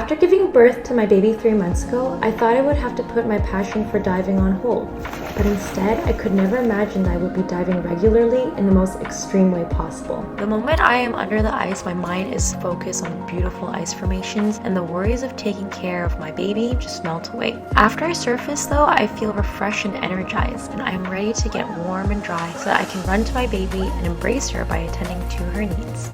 After giving birth to my baby 3 months ago, I thought I would have to put my passion for diving on hold. But instead, I could never imagine that I would be diving regularly in the most extreme way possible. The moment I am under the ice, my mind is focused on beautiful ice formations, and the worries of taking care of my baby just melt away. After I surface though, I feel refreshed and energized, and I am ready to get warm and dry so that I can run to my baby and embrace her by attending to her needs.